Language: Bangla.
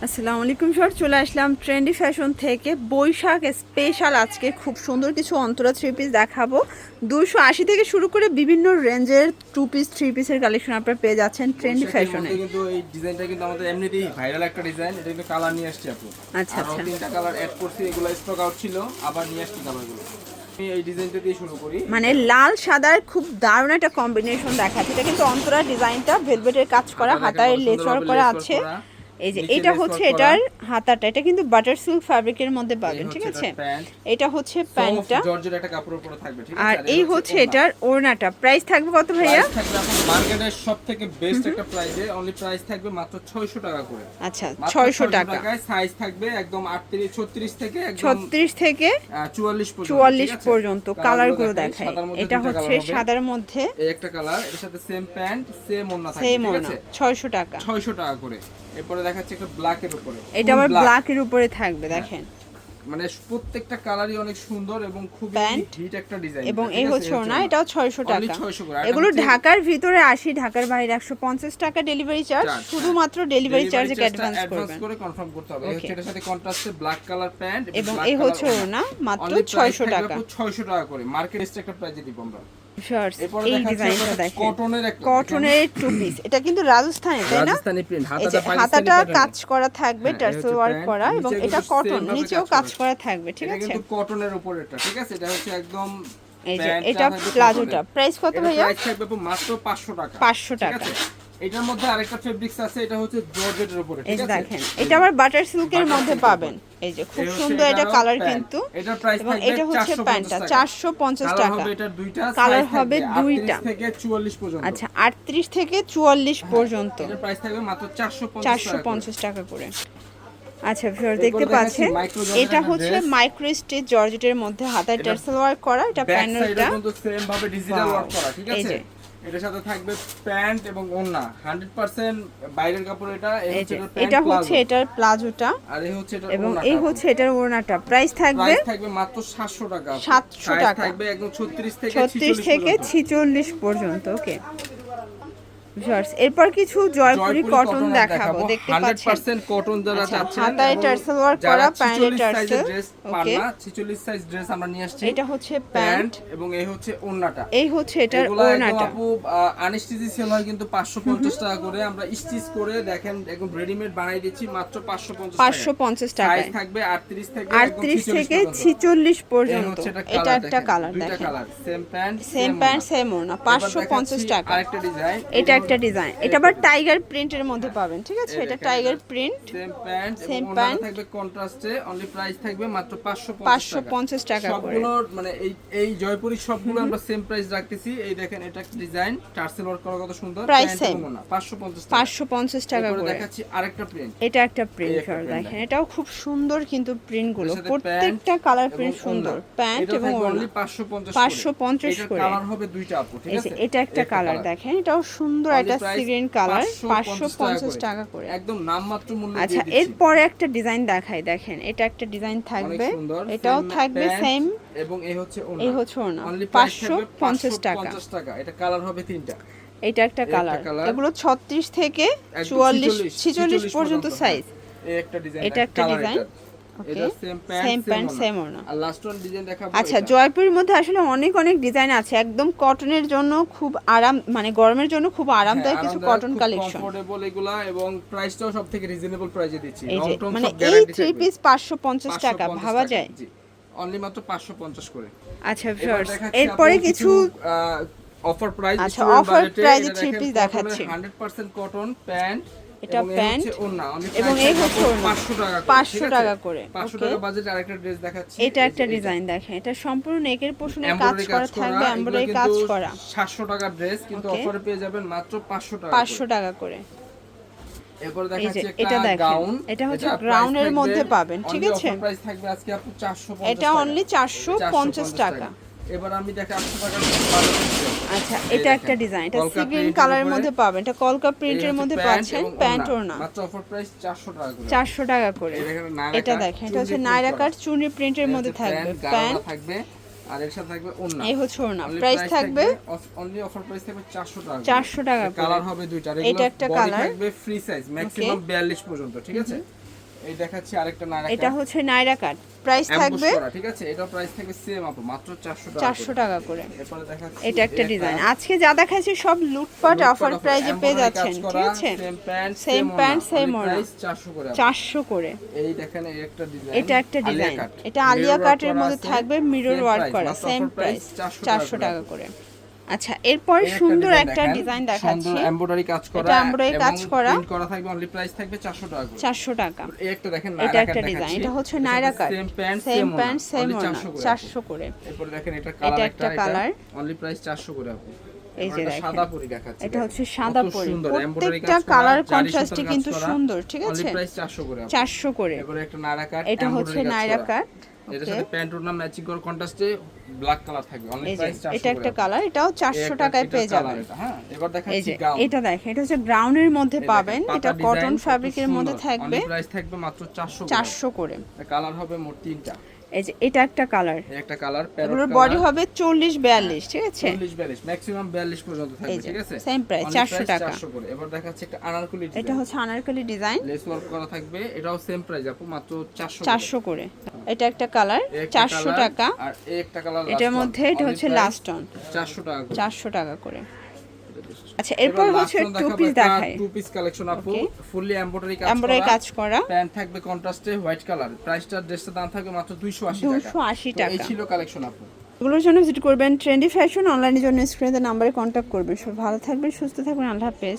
আসসালামু আলাইকুম স্যার, চলে আসলাম ট্রেন্ডি ফ্যাশন থেকে বৈশাখ স্পেশাল। আজকে খুব সুন্দর কিছু অন্তরা থ্রি পিস দেখাবো। 280 থেকে শুরু করে বিভিন্ন রেঞ্জের টু পিস থ্রি পিসের কালেকশন আপনারা পেয়ে যাচ্ছেন ট্রেন্ডি বৈশাখের ফ্যাশনে। মধ্যে কিন্তু এই ডিজাইনটা কিন্তু আমাদের এমনিতেই ভাইরাল একটা ডিজাইন। এটা কিন্তু কালার নিয়ে আসছি আপু। আচ্ছা আরো আচ্ছা, তিনটা কালার অ্যাড করছি, এগুলো স্টক আউট ছিল, আবার নিয়ে আসছি কালারগুলো। আমি এই ডিজাইনটা দিয়ে শুরু করি। মানে লাল সাদার খুব দারুণ একটা কম্বিনেশন দেখাচ্ছে। এটা কিন্তু অন্তরা ডিজাইনটা ভেলভেটের কাজ করা, হাতায় লেস ওয়ার্ক করা আছে। এই যে এটা হচ্ছে এটার হাতাটা, এটা কিন্তু বাটার সিল্ক ফ্যাব্রিকের মধ্যে পাবেন, ঠিক আছে। এটা হচ্ছে প্যান্টটা, জর্জেট একটা কাপড়ের উপরে থাকবে, ঠিক আছে। আর এই হচ্ছে এটার ওড়নাটা। প্রাইস থাকবে কত ভাইয়া? প্রাইস থাকবে এখন মার্কেটের সবথেকে বেস্ট একটা প্রাইসে, অনলি প্রাইস থাকবে মাত্র 600 টাকা করে। আচ্ছা, মাত্র 600 টাকা। টাকায় সাইজ থাকবে একদম 38 36 থেকে একদম 36 থেকে 44 পর্যন্ত, 44 ঠিক আছে? পর্যন্ত কালারগুলো দেখায়। সাদার মধ্যে এটা দুইটা হচ্ছে কালার হবে। সাদার মধ্যে এই একটা কালার, এর সাথে সেম প্যান্ট সেম ওড়না থাকবে, সেম ঠিক ওড়না, আছে। 600 টাকা। 600 টাকা করে। এরপরে দেখাচ্ছে একটা ব্ল্যাক এর উপরে, এটা আবার ব্ল্যাকের উপরে থাকবে, দেখেন। মানে প্রত্যেকটা কালারই অনেক সুন্দর এবং খুব হিট একটা ডিজাইন। এবং এই হচ্ছে ওড়না, এটাও 600 টাকা। 600 করে। এগুলো ঢাকার ভিতরে 80, ঢাকার বাইরে 150 টাকা ডেলিভারি চার্জ। শুধুমাত্র ডেলিভারি চার্জে অ্যাডভান্স করবেন, করে কনফার্ম করতে হবে। এই হচ্ছে এটার সাথে কন্ট্রাস্টে ব্ল্যাক কালার প্যান্ট এবং এই হচ্ছে ওড়না, মাত্র 600 টাকা। 600 টাকা করে মার্কেট একটা প্রাইসে দিব আমরা। এই ডিজাইনটা দেখেন, কটনের একটা কটনের টু পিস। এটা কিন্তু রাজস্থানি, তাই না? রাজস্থানি প্রিন্ট, হাতাটা কাজ করা থাকবে, টার্সেল ওয়ার্ক প্যান্ট, করা, এবং নিচে এটা কিন্তু কটন, same ভাবে নিচেও কাজ কাজ করা। করা থাকবে, ঠিক এটা আছে। কিন্তু কটনের উপর এটা, ঠিক আছে। এটা হচ্ছে একদম এই যে প্যান্টটা এটা থাকবে প্লাজোটা, কটনের। প্রাইস কত এটা ভাইয়া? প্রাইস থাকবে মাত্র 500 টাকা। 500 ঠিক টাকা। আছে। এটার মধ্যে আরেকটা ফেব্রিক্স আছে, এটা হচ্ছে জর্জেটের উপরে, এই ঠিক যে আছে। দেখেন, এটা আবার বাটার সিল্কের মধ্যে পাবেন। এই যে খুব সুন্দর এটা কালার কিন্তু। এটার প্রাইস এবং থাকবে এটা হচ্ছে 450 প্যান্টটা, টাকা। 450 কালার টাকা। হবে এটার দুইটা, কালার সাইজ হবে থাকবে দুইটা 38 থেকে 44 পর্যন্ত। আচ্ছা, 38 থেকে 44 পর্যন্ত। এটার প্রাইস থাকবে মাত্র 450 টাকা। 450 টাকা করে। আচ্ছা ভিউয়ার, দেখতে পাচ্ছেন এটা হচ্ছে মাইক্রো স্টিচ জর্জেটের মধ্যে হাতায় টার্সেল ওয়ার্ক করা। এটা প্যানেলটা কিন্তু সেম ভাবে ডিজিটাল ওয়ার্ক করা, ঠিক আছে। এটার সাথে থাকবে প্যান্ট এবং ওড়না, 100% বাইরের কাপড়। এটা হচ্ছে এটার প্লাজোটা, আর এই হচ্ছে এটার এবং ওড়নাটা। এই হচ্ছে এটার ওড়নাটা। প্রাইস থাকবে মাত্র 700 টাকা। 700 টাকা। থাকবে একদম 36 থেকে 46 পর্যন্ত। ওকে ভিউয়ার্স, এরপর কিছু জয়পুরি কটন দেখাবো। দেখতে পাচ্ছেন 100% কটন যারা চাচ্ছেন, হাতায় টার্সেল ওয়ার্ক করা, প্যান্টে টার্সেল। ওকে, 46 সাইজ ড্রেস আমরা নিয়ে আসছি। এটা হচ্ছে প্যান্ট এবং এই হচ্ছে ওড়নাটা। এই হচ্ছে এটার ওড়নাটা। আপু আনস্টিচ সেল হয় কিন্তু 550 টাকা করে, আমরা স্টিচ করে দেখেন একদম রেডিমেড বানাই দিচ্ছি মাত্র 550 টাকা। সাইজ থাকবে 38 থেকে 46 পর্যন্ত। এটা একটা কালার দুইটা দেখেন, কালার, সেম প্যান্ট সেম ওড়না, 550 টাকা। আরেকটা ডিজাইন, এটা একটা ডিজাইন, এটা আবার টাইগার প্রিন্টের মধ্যে পাবেন, ঠিক আছে। এটা টাইগার প্রিন্ট, সেম প্যান্ট থাকবে কন্ট্রাস্টে, অনলি প্রাইস থাকবে মাত্র 550 টাকা করে। সবগুলো মানে এই জয়পুরি সবগুলো আমরা সেম প্রাইস রাখতেছি। এই দেখেন, এটা একটা ডিজাইন, টার্সেল ওয়ার্ক করা, কত সুন্দর। প্রাইস সেম 550 টাকা করে। দেখাচ্ছি আরেকটা প্রিন্ট, এটা একটা প্রিন্ট দেখেন, এটাও খুব সুন্দর কিন্তু প্রিন্ট গুলো, প্রত্যেকটা কালার প্রিন্ট সুন্দর। প্যান্ট এবং ওড়না 550 করে। কালার হবে দুইটা আপু, ঠিক আছে। এটা একটা কালার দেখেন, এটাও সুন্দর, একটা সিগ্রিন কালার, 550 টাকা করে, একদম নামমাত্র মূল্য। আচ্ছা, এরপরে একটা ডিজাইন দেখাই, দেখেন। এটা একটা ডিজাইন থাকবে, এটাও থাকবে সেম, এবং এই হচ্ছে ওড়না, 550 টাকা। এটা কালার হবে তিনটা। এটা একটা কালার। এগুলো 36 থেকে 46 পর্যন্ত সাইজ। এটা একটা ডিজাইন। সেম প্যান্ট সেম ওড়না। আর লাস্ট ওয়ান ডিজাইন দেখাবো। আচ্ছা, জয়পুরের মধ্যে আসলে অনেক ডিজাইন আছে। একদম কটনের জন্য খুব আরাম, মানে গরমের জন্য খুব আরামদায়ক কিছু কটন কালেকশন, কমফোর্টেবল এগুলা, এবং প্রাইসটাও সবথেকে রিজনেবল প্রাইসে দিচ্ছি। মানে এই থ্রি পিস 550 টাকা, ভাবা যায়। অনলি মাত্র 550 করে। আচ্ছা ভিউয়ার্স, এরপরে কিছু অফার প্রাইস, আচ্ছা অফার প্রাইসে থ্রি পিস দেখাচ্ছি। 100% কটন প্যান্ট, এটা প্যান্ট এবং এই হচ্ছে ওড়না, 500 টাকা করে। 500 টাকা বাজেটে আরেকটা ড্রেস দেখাচ্ছি। এটা একটা ডিজাইন দেখেন, এটা সম্পূর্ণ নেকের পোর্শনে কাজ করা থাকবে, এমব্রয়ডারি কাজ করা। 700 টাকা ড্রেস, কিন্তু অফারে পেয়ে যাবেন মাত্র 500 টাকা। 500 টাকা করে। এরপর দেখাচ্ছি এটা একটা গাউন, এটা হচ্ছে গ্রাউন্ডের মধ্যে পাবেন, ঠিক আছে। অফার প্রাইস থাকবে আজকে আপু 450 টাকা। এটা অনলি 450 টাকা। এবার আমি দেখে 800 টাকা। আচ্ছা, এটা একটা ডিজাইন, এটা সি গ্রিন কালারের মধ্যে পাবেন, এটা কলকা প্রিন্টের মধ্যে পাচ্ছেন, প্যান্ট ওড়না, মাত্র অফার প্রাইস 400 টাকা করে। 400 টাকা করে। এটা দেখেন, এটা হচ্ছে নায়রা কাট চুনি প্রিন্টের মধ্যে থাকবে, প্যান্ট থাকবে, আর এর সাথে থাকবে ওড়না। এই হচ্ছে ওড়না, প্রাইস থাকবে অনলি অফার প্রাইস থাকবে 400 টাকা। 400 টাকা করে। কালার হবে দুইটা, এটা একটা কালার থাকবে ফ্রি সাইজ, ম্যাক্সিমাম 42 পর্যন্ত, ঠিক আছে। এই দেখাচ্ছি আরেকটা নায়রা কাট, এটা হচ্ছে নায়রা কাট, প্রাইস থাকবে ঠিক আছে, এটা প্রাইস থাকবে সেম আপু মাত্র 400 টাকা 400 টাকা করে। এরপরে দেখাচ্ছি এটা একটা ডিজাইন, আজকে যা দেখাচ্ছি সব লুটপাট অফার প্রাইজে পেয়ে যাচ্ছেন, ঠিক আছে? সেম প্যান্ট সেম ওড়না, 400 করে 400 করে। এই দেখেন এই একটা ডিজাইন, এটা একটা ডিজাইন, এটা আলিয়া কাটের মধ্যে থাকবে, মিরর ওয়ার্ক করা, সেম প্রাইস 400 টাকা করে। আচ্ছা, এরপর সুন্দর একটা ডিজাইন দেখাচ্ছি, সুন্দর এমব্রয়ডারি কাজ করা, এটা এমব্রয়ডারি কাজ করা, প্রিন্ট করা থাকবে, অনলি প্রাইস থাকবে 400 টাকা করে। 400 টাকা। এই একটা দেখেন এটা একটা ডিজাইন, এটা হচ্ছে নায়রা কাট, সেম প্যান্ট সেম ওড়না, 400 করে। এরপর দেখেন এটা এটা কালার, একটা কালার, অনলি প্রাইস 400 করে আপু। এই যে দেখেন সাদা পরি দেখাচ্ছি, এটা হচ্ছে সাদা পরি, এমব্রয়ডারি প্রত্যেকটা কালার কন্ট্রাস্টে কিন্তু সুন্দর, ঠিক অনলি আছে? প্রাইস 400 করে আপু। 400 করে। এরপর একটা নায়রা কাট, এটা হচ্ছে নায়রা কাট, এটার সাথে প্যান্ট ওড়না ম্যাচিং করে কন্ট্রাস্টে ব্ল্যাক কালার থাকবে, অনলি প্রাইস 400 এটা একটা কালার, এটাও 400 টাকায় পেয়ে যাবেন। হ্যাঁ, এবার এই দেখাচ্ছি যে গাউন, এটা দেখেন, এটা হচ্ছে গ্রাউন্ডের মধ্যে পাবেন, এটা কটন ফ্যাব্রিকের মধ্যে থাকবে, অনলি প্রাইস থাকবে মাত্র 400 করে। কালার হবে মোট 3টা। এই যে এটা একটা কালার, এই একটা কালার, এগুলোর বডি হবে 40 42, ঠিক আছে? 40 42 ম্যাক্সিমাম 42 পর্যন্ত থাকবে, ঠিক আছে? সেম প্রাইস 400 টাকা। 400 করে। এবার দেখাচ্ছি একটা আনারকলি ডিজাইন, এটা হচ্ছে আনারকলি ডিজাইন, লেস ওয়ার্ক করা থাকবে, এটাও সেম প্রাইস আপু মাত্র 400 করে। এটা একটা কালার, 400 টাকা। আর এই একটা কালার, এটার মধ্যে এটা হচ্ছে লাস্ট অন, 400 টাকা করে। 400 টাকা করে। আচ্ছা, এরপর হচ্ছে টু পিস দেখাই, টু পিস কালেকশন আপু, ফুললি এমব্রয়ডারি কাজ করা, প্যান্ট থাকবে কন্ট্রাস্টে হোয়াইট কালার, প্রাইসটা ড্রেসের দাম থাকবে মাত্র 280 টাকা। এই ছিল কালেকশন আপু। এগুলোর জন্য ভিজিট করবেন ট্রেন্ডি ফ্যাশন, অনলাইনের জন্য স্ক্রিনে নাম্বারে কন্ট্যাক্ট করবেন। সব ভালো থাকবেন, সুস্থ থাকবেন, আল্লাহ হাফেজ।